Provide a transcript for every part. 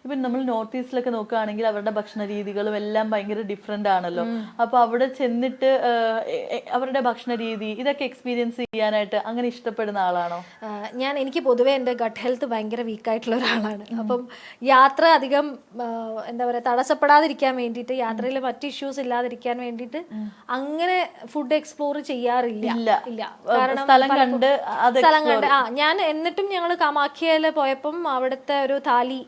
ഇപ്പം നമ്മൾ നോർത്ത് ഈസ്റ്റിലൊക്കെ നോക്കുകയാണെങ്കിൽ അവരുടെ ഭക്ഷണ രീതികളും എല്ലാം ഭയങ്കര ഡിഫറെന്റ് ആണല്ലോ. അപ്പൊ അവിടെ ചെന്നിട്ട് അവരുടെ ഭക്ഷണ രീതി ഇതൊക്കെ എക്സ്പീരിയൻസ് ചെയ്യാനായിട്ട് അങ്ങനെ ഇഷ്ടപ്പെടുന്ന ആളാണോ? എനിക്ക് പൊതുവേ എൻ്റെ ഗട്ട് ഹെൽത്ത് ഭയങ്കര വീക്കായിട്ടുള്ള ഒരാളാണ്. അപ്പം യാത്ര അധികം എന്താ പറയുക തടസ്സപ്പെടാതിരിക്കാൻ വേണ്ടിയിട്ട്, യാത്രയിൽ മറ്റ് ഇഷ്യൂസ് ഇല്ലാതിരിക്കാൻ വേണ്ടിയിട്ട് അങ്ങനെ ഫുഡ് എക്സ്പ്ലോർ ചെയ്യാറില്ല. കാരണം സ്ഥലം കണ്ട് ഞാൻ എന്നിട്ടും ഞങ്ങൾ കാമാഖ്യയിൽ പോയപ്പം അവിടുത്തെ ഒരു താലി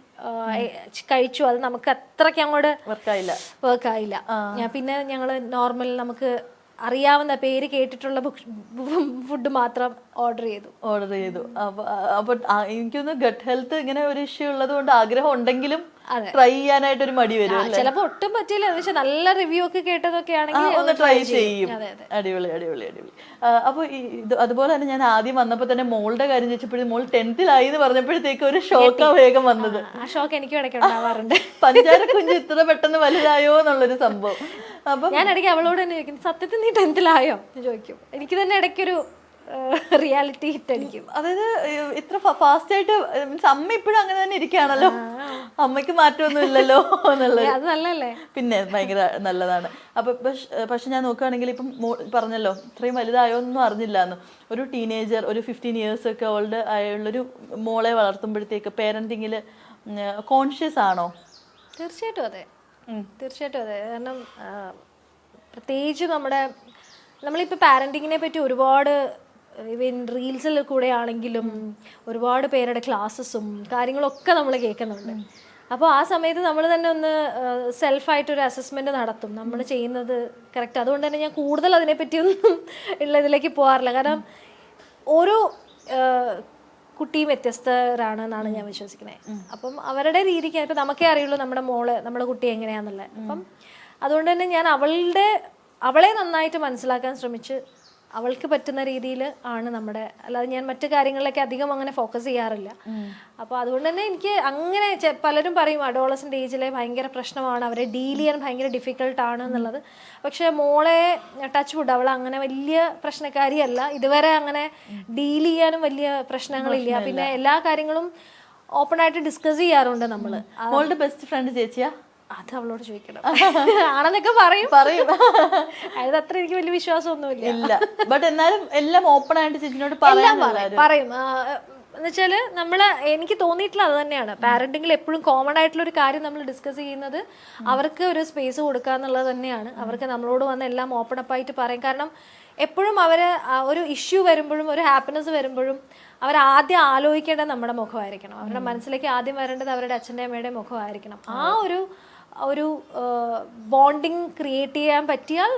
കഴിച്ചു. അത് നമുക്ക് അത്രയ്ക്ക് അങ്ങോട്ട് വർക്കായില്ല. പിന്നെ ഞങ്ങൾ നോർമൽ നമുക്ക് അറിയാവുന്ന പേര് കേട്ടിട്ടുള്ള ഫുഡ് മാത്രം ഓർഡർ ചെയ്തു. അപ്പൊ എനിക്കൊന്ന് ഗട്ട് ഹെൽത്ത് ഇങ്ങനെ ഒരു ഇഷ്യൂ ഉള്ളത് കൊണ്ട് ആഗ്രഹം ഉണ്ടെങ്കിലും ട്രൈ ചെയ്യാനായിട്ട് ഒരു മടി വരും. ചിലപ്പോ ഒട്ടും പറ്റില്ല, പക്ഷെ നല്ല റിവ്യൂ ഒക്കെ കേട്ടതൊക്കെ ആണെങ്കിൽ ഒന്ന് ട്രൈ ചെയ്യും. അടിപൊളി. അപ്പൊ അതുപോലെ തന്നെ ഞാൻ ആദ്യം വന്നപ്പോ തന്നെ മോളുടെ കാര്യം ചോദിച്ചപ്പോഴും മോൾ 10th എന്ന് പറഞ്ഞപ്പോഴത്തേക്ക് ഒരു ഷോക്കാ വേഗം വന്നത്. ആ ഷോക്ക് എനിക്കും ഇടയ്ക്ക് ഉണ്ടാവാറുണ്ട്. പഞ്ചാര കുഞ്ഞ് ഇത്ര പെട്ടെന്ന് വലുതായോ എന്നുള്ളൊരു സംഭവം. അപ്പൊ ഞാൻ ഇടയ്ക്ക് അവളോട് തന്നെ ചോദിക്കും, സത്യത്തിൽ നീ 10th ചോദിക്കും. എനിക്ക് തന്നെ ഇടയ്ക്കൊരു റിയാലിറ്റി ഹിറ്റ് അടിക്കും. അതായത് ഇത്ര ഫാസ്റ്റ് ആയിട്ട് മീൻസ് അമ്മ ഇപ്പോഴും അങ്ങനെ തന്നെ ഇരിക്കുകയാണല്ലോ, അമ്മയ്ക്ക് മാറ്റമൊന്നും ഇല്ലല്ലോ എന്നുള്ളത്. അത് നല്ലല്ലേ? പിന്നെ ഭയങ്കര നല്ലതാണ്. അപ്പൊ പക്ഷെ ഞാൻ നോക്കുകയാണെങ്കിൽ ഇപ്പം പറഞ്ഞല്ലോ ഇത്രയും വലുതായോ ഒന്നും അറിഞ്ഞില്ല എന്ന്. ഒരു ടീനേജർ ഒരു 15 years ഒക്കെ ഓൾഡ് ആയുള്ളൊരു മോളെ വളർത്തുമ്പോഴത്തേക്ക് പേരന്റിങ്ങിൽ കോൺഷ്യസ് ആണോ? തീർച്ചയായിട്ടും അതെ. കാരണം പ്രത്യേകിച്ച് നമ്മളിപ്പോൾ പാരന്റിങ്ങിനെ പറ്റി ഒരുപാട് ഇവൻ റീൽസിൽ കൂടെ ആണെങ്കിലും ഒരുപാട് പേരുടെ ക്ലാസ്സസും കാര്യങ്ങളൊക്കെ നമ്മൾ കേൾക്കുന്നുണ്ട്. അപ്പോൾ ആ സമയത്ത് നമ്മൾ തന്നെ ഒന്ന് സെൽഫായിട്ടൊരു അസസ്മെൻറ്റ് നടത്തും, നമ്മൾ ചെയ്യുന്നത് കറക്റ്റ്. അതുകൊണ്ട് തന്നെ ഞാൻ കൂടുതൽ അതിനെപ്പറ്റിയൊന്നും ഉള്ളതിലേക്ക് പോകാറില്ല. കാരണം ഓരോ കുട്ടിയും വ്യത്യസ്തരാണെന്നാണ് ഞാൻ വിശ്വസിക്കുന്നത്. അപ്പം അവരുടെ രീതിക്ക് ഇപ്പം നമുക്കേ അറിയുള്ളൂ നമ്മുടെ കുട്ടി എങ്ങനെയാണെന്നുള്ളത്. അപ്പം അതുകൊണ്ട് തന്നെ ഞാൻ അവളെ നന്നായിട്ട് മനസ്സിലാക്കാൻ ശ്രമിച്ച് അവൾക്ക് പറ്റുന്ന രീതിയിൽ ആണ് അല്ലാതെ ഞാൻ മറ്റു കാര്യങ്ങളിലേക്ക് അധികം അങ്ങനെ ഫോക്കസ് ചെയ്യാറില്ല. അപ്പോൾ അതുകൊണ്ട് തന്നെ എനിക്ക് അങ്ങനെ പലരും പറയും അഡോളസെന്റ് ഏജിലെ ഭയങ്കര പ്രശ്നമാണ്, അവരെ ഡീൽ ചെയ്യാൻ ഭയങ്കര ഡിഫിക്കൽട്ടാണ് എന്നുള്ളത്. പക്ഷെ മോളെ ടച്ച് വുഡ് അവൾ അങ്ങനെ വലിയ പ്രശ്നക്കാരിയല്ല. ഇതുവരെ അങ്ങനെ ഡീൽ ചെയ്യാനും വലിയ പ്രശ്നങ്ങളില്ല. പിന്നെ എല്ലാ കാര്യങ്ങളും ഓപ്പൺ ആയിട്ട് ഡിസ്കസ് ചെയ്യാറുണ്ട് നമ്മൾ. മോളുടെ ബെസ്റ്റ് ഫ്രണ്ട് ചേച്ചിയാ? അത് അവളോട് ചോദിക്കണം. ആണെന്നൊക്കെ പറയും. അത് അത്ര എനിക്ക് വലിയ വിശ്വാസമൊന്നുമില്ല. ബട്ട് എന്നാലും എല്ലാം ഓപ്പൺ ആയിട്ട് ചേച്ചിനോട് പറയും. എന്നുവെച്ചാല് എനിക്ക് തോന്നിയിട്ടുള്ള അത് തന്നെയാണ്. പാരന്റിങ്ങിൽ എപ്പോഴും കോമൺ ആയിട്ടുള്ള ഒരു കാര്യം നമ്മൾ ഡിസ്കസ് ചെയ്യുന്നത് അവർക്ക് ഒരു സ്പേസ് കൊടുക്കുക എന്നുള്ളത് തന്നെയാണ്. അവർക്ക് നമ്മളോട് വന്ന് എല്ലാം ഓപ്പൺ അപ്പ് ആയിട്ട് പറയും. കാരണം എപ്പോഴും ഒരു ഇഷ്യൂ വരുമ്പോഴും ഒരു ഹാപ്പിനെസ് വരുമ്പോഴും അവരാദ്യം ആലോചിക്കേണ്ടത് നമ്മുടെ മുഖമായിരിക്കണം. അവരുടെ മനസ്സിലേക്ക് ആദ്യം വരേണ്ടത് അവരുടെ അച്ഛൻ്റെ അമ്മയുടെ മുഖമായിരിക്കണം. ആ ഒരു ബോണ്ടിങ് ക്രിയേറ്റ് ചെയ്യാൻ പറ്റിയാൽ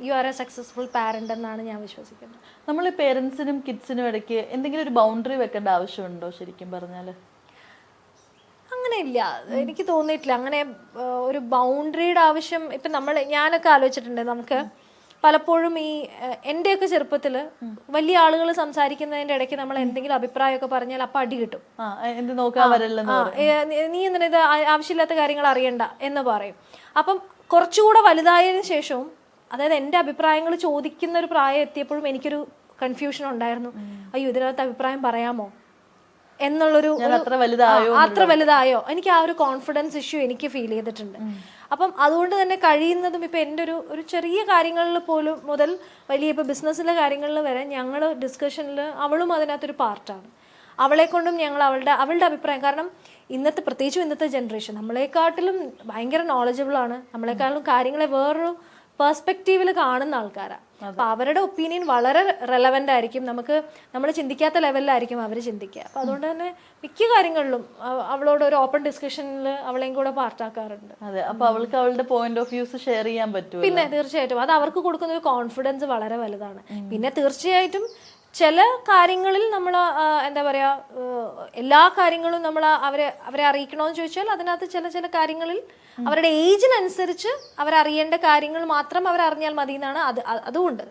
you are A successful parent എന്നാണ് ഞാൻ വിശ്വസിക്കുന്നത്. നമ്മൾ പേരൻസിനും കിഡ്സിനും ഇടയ്ക്ക് എന്തെങ്കിലും ഒരു ബൗണ്ടറി വെക്കേണ്ട ആവശ്യമുണ്ടോ ശരിക്കും പറഞ്ഞാൽ? അങ്ങനെയില്ല, എനിക്ക് തോന്നിയിട്ടില്ല അങ്ങനെ ഒരു ബൗണ്ടറിയുടെ ആവശ്യം. ഇപ്പം ഞാനൊക്കെ ആലോചിച്ചിട്ടുണ്ട്, നമുക്ക് പലപ്പോഴും എൻ്റെയൊക്കെ ചെറുപ്പത്തിൽ വലിയ ആളുകൾ സംസാരിക്കുന്നതിൻ്റെ ഇടയ്ക്ക് നമ്മൾ എന്തെങ്കിലും അഭിപ്രായമൊക്കെ പറഞ്ഞാൽ അപ്പം അടി കിട്ടും. നീ എന്തിനാ ഇത് ആവശ്യമില്ലാത്ത കാര്യങ്ങൾ അറിയണ്ട എന്ന് പറയും. അപ്പം കുറച്ചുകൂടെ വലുതായതിനു ശേഷവും, അതായത് എൻ്റെ അഭിപ്രായങ്ങൾ ചോദിക്കുന്ന ഒരു പ്രായം എത്തിയപ്പോഴും എനിക്കൊരു കൺഫ്യൂഷൻ ഉണ്ടായിരുന്നു. അയ്യോ ഇതിനകത്ത് അഭിപ്രായം പറയാമോ എന്നുള്ളൊരു അത്ര വലുതായോ, എനിക്ക് ആ ഒരു കോൺഫിഡൻസ് ഇഷ്യൂ എനിക്ക് ഫീൽ ചെയ്തിട്ടുണ്ട്. അപ്പം അതുകൊണ്ട് തന്നെ കഴിയുന്നതും ഇപ്പം എൻ്റെ ഒരു ചെറിയ കാര്യങ്ങളിൽ പോലും മുതൽ വലിയ ഇപ്പോൾ ബിസിനസ്സിലെ കാര്യങ്ങളിൽ വരെ ഞങ്ങൾ ഡിസ്കഷനിൽ അവളും അതിനകത്തൊരു പാർട്ടാണ്. അവളെ കൊണ്ടും ഞങ്ങൾ അവളുടെ അഭിപ്രായം, കാരണം പ്രത്യേകിച്ചും ഇന്നത്തെ ജനറേഷൻ നമ്മളെക്കാട്ടിലും ഭയങ്കര നോളജബിളാണ്, നമ്മളെക്കാളും കാര്യങ്ങളെ വേറൊരു പെർസ്പെക്റ്റീവിൽ കാണുന്ന ആൾക്കാരാണ്. അപ്പം അവരുടെ ഒപ്പീനിയൻ വളരെ റെലവൻ്റ് ആയിരിക്കും. നമ്മൾ ചിന്തിക്കാത്ത ലെവലിലായിരിക്കും അവർ ചിന്തിക്കുക. അപ്പം അതുകൊണ്ട് തന്നെ മിക്ക കാര്യങ്ങളിലും അവളോട് ഒരു ഓപ്പൺ ഡിസ്കഷനിൽ അവളെയും കൂടെ പാർട്ടാക്കാറുണ്ട്. അതെ, അപ്പോൾ അവൾക്ക് അവളുടെ പോയിന്റ് ഓഫ് വ്യൂസ് ഷെയർ ചെയ്യാൻ പറ്റും. പിന്നെ തീർച്ചയായിട്ടും അത് അവർക്ക് കൊടുക്കുന്ന ഒരു കോൺഫിഡൻസ് വളരെ വലുതാണ്. പിന്നെ തീർച്ചയായിട്ടും ചില കാര്യങ്ങളിൽ നമ്മൾ എന്താ പറയുക, എല്ലാ കാര്യങ്ങളും നമ്മൾ അവരെ അറിയിക്കണമെന്ന് ചോദിച്ചാൽ അതിനകത്ത് ചില കാര്യങ്ങളിൽ അവരുടെ ഏജിനനുസരിച്ച് അവരറിയേണ്ട കാര്യങ്ങൾ മാത്രം അവരറിഞ്ഞാൽ മതി എന്നാണ്. അതുകൊണ്ട്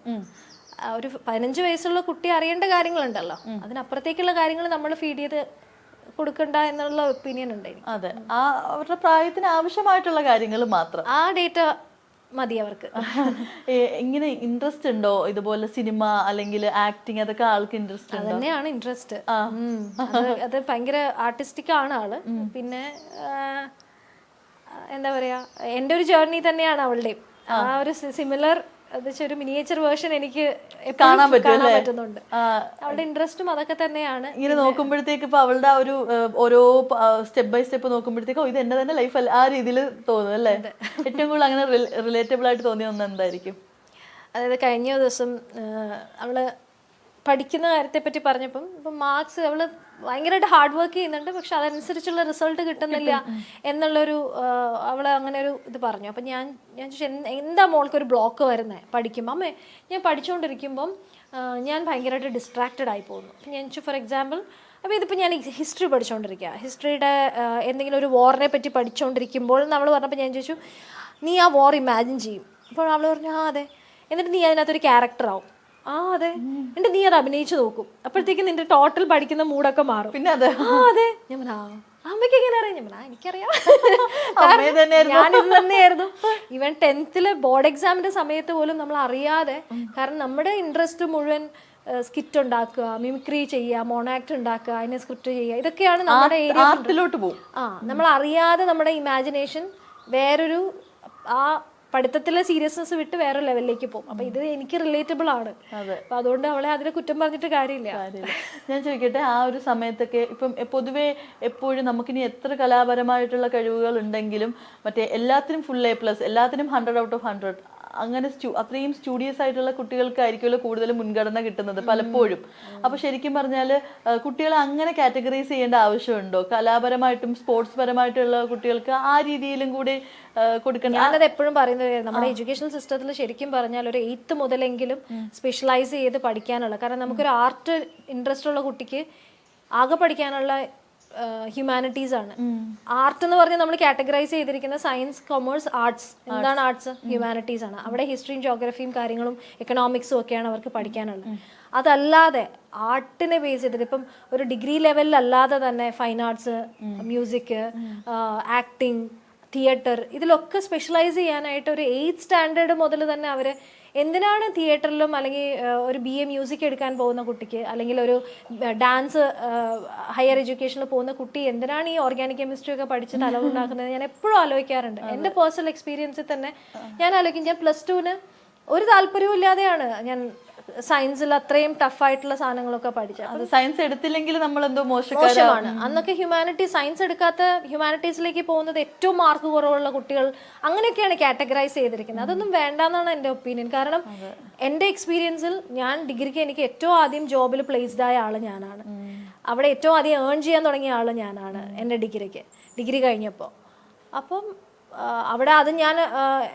ഒരു 15 വയസ്സുള്ള കുട്ടി അറിയേണ്ട കാര്യങ്ങളുണ്ടല്ലോ, അതിനപ്പുറത്തേക്കുള്ള കാര്യങ്ങൾ നമ്മൾ ഫീഡ് ചെയ്ത് കൊടുക്കണ്ട എന്നുള്ള ഒപ്പീനിയൻ ഉണ്ട്. അതെ, അവരുടെ പ്രായത്തിന് ആവശ്യമായിട്ടുള്ള കാര്യങ്ങൾ മാത്രം. ആ ഡേറ്റ മതി അവർക്ക്. ഇങ്ങനെ ഇൻട്രസ്റ്റ് ഉണ്ടോ ഇതുപോലെ സിനിമ അല്ലെങ്കിൽ ആക്ടിങ്, അതൊക്കെ ആൾക്ക് ഇൻട്രസ്റ്റ് ഉണ്ടോ? തന്നെയാണ് ഇൻട്രസ്റ്റ്. അത് ഭയങ്കര ആർട്ടിസ്റ്റിക് ആണ് ആള്. പിന്നെ എന്താ പറയാ, എൻ്റെ ഒരു ജേർണി തന്നെയാണ് അവളുടെ. ആ ഒരു സിമിലർ ഒരു മിനിയേച്ചർ വേർഷൻ എനിക്ക് കാണാൻ പറ്റുന്നുണ്ട്. അവളുടെ ഇൻട്രസ്റ്റും അതൊക്കെ തന്നെയാണ്. ഇങ്ങനെ നോക്കുമ്പോഴത്തേക്ക് ഇപ്പൊ അവളുടെ ആ ഒരു ഓരോ സ്റ്റെപ്പ് ബൈ സ്റ്റെപ്പ് നോക്കുമ്പോഴത്തേക്കോ ഇത് എന്റെ തന്നെ ലൈഫ് അല്ല ആ രീതിയിൽ തോന്നും അല്ലേ? ഏറ്റവും കൂടുതൽ അങ്ങനെ റിലേറ്റബിൾ ആയിട്ട് തോന്നിയ ഒന്ന് എന്തായിരിക്കും? അതായത് കഴിഞ്ഞ ദിവസം അവള് പഠിക്കുന്ന കാര്യത്തെ പറ്റി പറഞ്ഞപ്പം ഇപ്പം മാർക്സ് അവള് ഭയങ്കരമായിട്ട് ഹാർഡ് വർക്ക് ചെയ്യുന്നുണ്ട്, പക്ഷെ അതനുസരിച്ചുള്ള റിസൾട്ട് കിട്ടുന്നില്ല എന്നുള്ളൊരു അവള് അങ്ങനെ ഒരു ഇത് പറഞ്ഞു. അപ്പം ഞാൻ ചോദിച്ചു എന്താ മോൾക്കൊരു ബ്ലോക്ക് വരുന്നത് പഠിക്കുമ്പോൾ? അമ്മേ ഞാൻ പഠിച്ചുകൊണ്ടിരിക്കുമ്പം ഞാൻ ഭയങ്കരമായിട്ട് ഡിസ്ട്രാക്റ്റഡ് ആയി പോകുന്നു. അപ്പം ഞാൻ ചോദിച്ചു ഫോർ എക്സാമ്പിൾ, അപ്പോൾ ഇതിപ്പോൾ ഞാൻ ഹിസ്റ്ററി പഠിച്ചുകൊണ്ടിരിക്കുക, ഹിസ്റ്ററിയുടെ എന്തെങ്കിലും ഒരു വാറിനെ പറ്റി പഠിച്ചുകൊണ്ടിരിക്കുമ്പോൾ നമ്മൾ പറഞ്ഞപ്പോൾ ഞാൻ ചോദിച്ചു നീ ആ വാർ ഇമാജിൻ ചെയ്യും? അപ്പോൾ അവൾ പറഞ്ഞു ആ അതെ. എന്നിട്ട് നീ അതിനകത്തൊരു ക്യാരക്ടറാവും. ആ അതെ. എന്നിട്ട് നീ അത് അഭിനയിച്ചു നോക്കും, അപ്പോഴത്തേക്കും നിന്റെ ടോട്ടൽ പഠിക്കുന്ന മൂഡൊക്കെ മാറും. പിന്നെ അതെ അതെ. ഞാൻ പറഞ്ഞ അമ്മയ്ക്ക് എങ്ങനെ അറിയാം? ഞാൻ പറഞ്ഞ എനിക്കറിയാം, ഞാനിത് തന്നെയായിരുന്നു. ഈവൻ 10th ബോർഡ് എക്സാമിന്റെ സമയത്ത് പോലും നമ്മൾ അറിയാതെ, കാരണം നമ്മുടെ ഇൻട്രസ്റ്റ് മുഴുവൻ സ്കിറ്റ് ഉണ്ടാക്കുക, മിമിക്രി ചെയ്യുക, മോണാക്ട് ഉണ്ടാക്കുക, അതിനെ സ്ക്രിപ്റ്റ് ചെയ്യുക, ഇതൊക്കെയാണ് നമ്മുടെ ആർട്ടിലോട്ട് പോകും. നമ്മൾ അറിയാതെ നമ്മുടെ ഇമാജിനേഷൻ വേറൊരു ആ പഠിത്തത്തിലെ സീരിയസ്നെസ് വിട്ട് വേറെ ലെവലിലേക്ക് പോകും. അപ്പൊ ഇത് എനിക്ക് റിലേറ്റബിൾ ആണ്. അപ്പൊ അതുകൊണ്ട് അവളെ അതിനെ കുറ്റം പറഞ്ഞിട്ട് കാര്യമില്ല. ഞാൻ ചോദിക്കട്ടെ, ആ ഒരു സമയത്തൊക്കെ ഇപ്പം പൊതുവെ എപ്പോഴും നമുക്കിനി എത്ര കലാപരമായിട്ടുള്ള കഴിവുകൾ ഉണ്ടെങ്കിലും മറ്റേ എല്ലാത്തിനും ഫുൾ A+, എല്ലാത്തിനും 100 out of 100, അങ്ങനെ അത്രയും സ്റ്റുഡിയസ് ആയിട്ടുള്ള കുട്ടികൾക്കായിരിക്കുമല്ലോ കൂടുതൽ മുൻഗണന കിട്ടുന്നത് പലപ്പോഴും. അപ്പൊ ശരിക്കും പറഞ്ഞാൽ കുട്ടികളെ അങ്ങനെ കാറ്റഗറൈസ് ചെയ്യേണ്ട ആവശ്യമുണ്ടോ? കലാപരമായിട്ടും സ്പോർട്സ് പരമായിട്ടുള്ള കുട്ടികൾക്ക് ആ രീതിയിലും കൂടി കൊടുക്കണം. ഞാനത് എപ്പോഴും പറയുന്നത് നമ്മുടെ എഡ്യൂക്കേഷൻ സിസ്റ്റത്തിൽ ശരിക്കും പറഞ്ഞാൽ ഒരു 8th മുതലെങ്കിലും സ്പെഷ്യലൈസ് ചെയ്ത് പഠിക്കാനുള്ള, കാരണം നമുക്കൊരു ആർട്ട് ഇൻട്രസ്റ്റ് ഉള്ള കുട്ടിക്ക് ആകെ പഠിക്കാനുള്ള ഹ്യൂമാനിറ്റീസ് ആണ്. ആർട്ട് എന്ന് പറഞ്ഞാൽ നമ്മൾ കാറ്റഗറൈസ് ചെയ്തിരിക്കുന്ന സയൻസ്, കൊമേഴ്സ്, ആർട്സ്. എന്താണ് ആർട്സ്? ഹ്യൂമാനിറ്റീസ് ആണ്. അവിടെ ഹിസ്റ്ററിയും ജോഗ്രഫിയും കാര്യങ്ങളും എക്കണോമിക്സും ഒക്കെയാണ് അവർക്ക് പഠിക്കാനുള്ളത്. അതല്ലാതെ ആർട്ടിനെ ബേസ് ചെയ്തിട്ട് ഇപ്പം ഒരു ഡിഗ്രി ലെവലിലല്ലാതെ തന്നെ fine arts, music, acting, theatre, ഇതിലൊക്കെ സ്പെഷ്യലൈസ് ചെയ്യാനായിട്ട് ഒരു 8th സ്റ്റാൻഡേർഡ് മുതൽ തന്നെ അവർ എന്തിനാണ് തിയേറ്ററിലും അല്ലെങ്കിൽ ഒരു BA മ്യൂസിക് എടുക്കാൻ പോകുന്ന കുട്ടിക്ക്, അല്ലെങ്കിൽ ഒരു ഡാൻസ് ഹയർ എഡ്യൂക്കേഷനിൽ പോകുന്ന കുട്ടി എന്തിനാണ് ഈ ഓർഗാനിക് കെമിസ്ട്രി ഒക്കെ പഠിച്ച് തലവുണ്ടാക്കുന്നത്? ഞാൻ എപ്പോഴും ആലോചിക്കാറുണ്ട്. എൻ്റെ പേഴ്സണൽ എക്സ്പീരിയൻസിൽ തന്നെ ഞാൻ ആലോചിക്കും, ഞാൻ +2 ഒരു താല്പര്യവും ഇല്ലാതെയാണ് ഞാൻ സയൻസിൽ അത്രയും ടഫായിട്ടുള്ള സാധനങ്ങളൊക്കെ പഠിച്ചത്. സയൻസ് എടുത്തില്ലെങ്കിൽ നമ്മൾ എന്തോ മോശമാണ്. അന്നൊക്കെ സയൻസ് എടുക്കാത്ത ഹ്യൂമാനിറ്റീസിലേക്ക് പോകുന്നത് ഏറ്റവും മാർക്ക് കുറവുള്ള കുട്ടികൾ, അങ്ങനെയൊക്കെയാണ് കാറ്റഗറൈസ് ചെയ്തിരിക്കുന്നത്. അതൊന്നും വേണ്ടെന്നാണ് എൻ്റെ ഒപ്പീനിയൻ. കാരണം എൻ്റെ എക്സ്പീരിയൻസിൽ ഞാൻ ഡിഗ്രിക്ക് എനിക്ക് ഏറ്റവും ആദ്യം ജോബിൽ പ്ലേസ്ഡ് ആയ ആള് ഞാനാണ്. അവിടെ ഏറ്റവും ആദ്യം ഏൺ ചെയ്യാൻ തുടങ്ങിയ ആള് ഞാനാണ് എൻ്റെ ഡിഗ്രി കഴിഞ്ഞപ്പോൾ. അപ്പം അവിടെ അത് ഞാൻ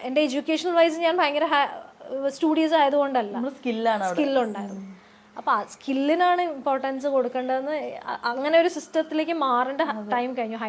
എൻ്റെ എഡ്യൂക്കേഷണൽ വൈസ് ഞാൻ ഭയങ്കര സ്റ്റുഡീസ് ആയതുകൊണ്ടല്ല, സ്കില്ലുണ്ടായിരുന്നു. അപ്പൊ ആ സ്കില്ലിനാണ് ഇമ്പോർട്ടൻസ് കൊടുക്കേണ്ടതെന്ന്, അങ്ങനെ ഒരു സിസ്റ്റത്തിലേക്ക് മാറേണ്ട ടൈം കഴിഞ്ഞു.